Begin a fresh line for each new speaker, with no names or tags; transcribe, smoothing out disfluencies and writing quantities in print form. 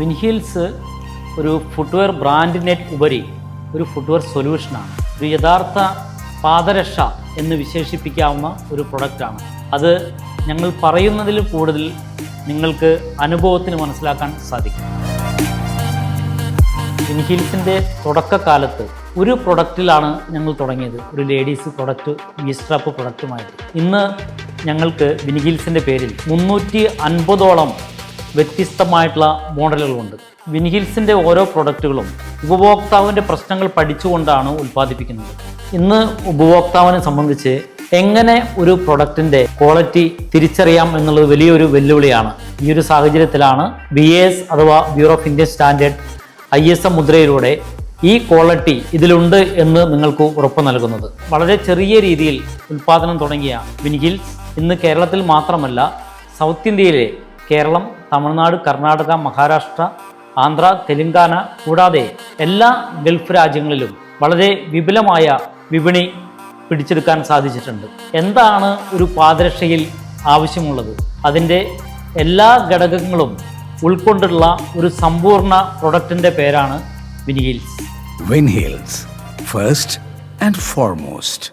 വിൻഹീൽസ് ഒരു ഫുട്വെയർ ബ്രാൻഡിനെ ഉപരി ഒരു ഫുട്വെയർ സൊല്യൂഷനാണ്. ഒരു യഥാർത്ഥ പാദരക്ഷ എന്ന് വിശേഷിപ്പിക്കാവുന്ന ഒരു പ്രൊഡക്റ്റാണ്. അത് ഞങ്ങൾ പറയുന്നതിൽ കൂടുതൽ നിങ്ങൾക്ക് അനുഭവത്തിന് മനസ്സിലാക്കാൻ സാധിക്കും. വിൻഹീൽസിൻ്റെ തുടക്കകാലത്ത് ഒരു പ്രൊഡക്റ്റിലാണ് ഞങ്ങൾ തുടങ്ങിയത്, ഒരു ലേഡീസ് പ്രൊഡക്റ്റ് വീസ്ട്രാപ്പ് പ്രൊഡക്റ്റുമായിട്ട്. ഇന്ന് ഞങ്ങൾക്ക് വിൻഹീൽസിൻ്റെ പേരിൽ 350ഓളം വ്യത്യസ്തമായിട്ടുള്ള മോഡലുകളുണ്ട്. വിൻഹീൽസിൻ്റെ ഓരോ പ്രൊഡക്റ്റുകളും ഉപഭോക്താവിൻ്റെ പ്രശ്നങ്ങൾ പഠിച്ചുകൊണ്ടാണ് ഉൽപ്പാദിപ്പിക്കുന്നത്. ഇന്ന് ഉപഭോക്താവിനെ സംബന്ധിച്ച് എങ്ങനെ ഒരു പ്രൊഡക്റ്റിൻ്റെ ക്വാളിറ്റി തിരിച്ചറിയാം എന്നുള്ളത് വലിയൊരു വെല്ലുവിളിയാണ്. ഈ ഒരു സാഹചര്യത്തിലാണ് BIS അഥവാ bureau of Indian standard ISM മുദ്രയിലൂടെ ഈ ക്വാളിറ്റി ഇതിലുണ്ട് എന്ന് നിങ്ങൾക്ക് ഉറപ്പ് നൽകുന്നത്. വളരെ ചെറിയ രീതിയിൽ ഉൽപ്പാദനം തുടങ്ങിയ വിൻഹീൽസ് ഇന്ന് കേരളത്തിൽ മാത്രമല്ല, സൗത്ത് ഇന്ത്യയിലെ കേരളം, തമിഴ്നാട്, കർണാടക, മഹാരാഷ്ട്ര, ആന്ധ്ര, തെലുങ്കാന കൂടാതെ എല്ലാ ഗൾഫ് രാജ്യങ്ങളിലും വളരെ വിപുലമായ വിപണി പിടിച്ചെടുക്കാൻ സാധിച്ചിട്ടുണ്ട്. എന്താണ് ഒരു പാദരക്ഷയിൽ ആവശ്യമുള്ളത്? അതിൻ്റെ എല്ലാ ഘടകങ്ങളും ഉൾക്കൊണ്ടുള്ള ഒരു സമ്പൂർണ്ണ പ്രൊഡക്റ്റിൻ്റെ പേരാണ് വിൻഹീൽസ്.
വിൻഹീൽസ്, ഫസ്റ്റ് ആൻഡ് ഫോർമോസ്റ്റ്.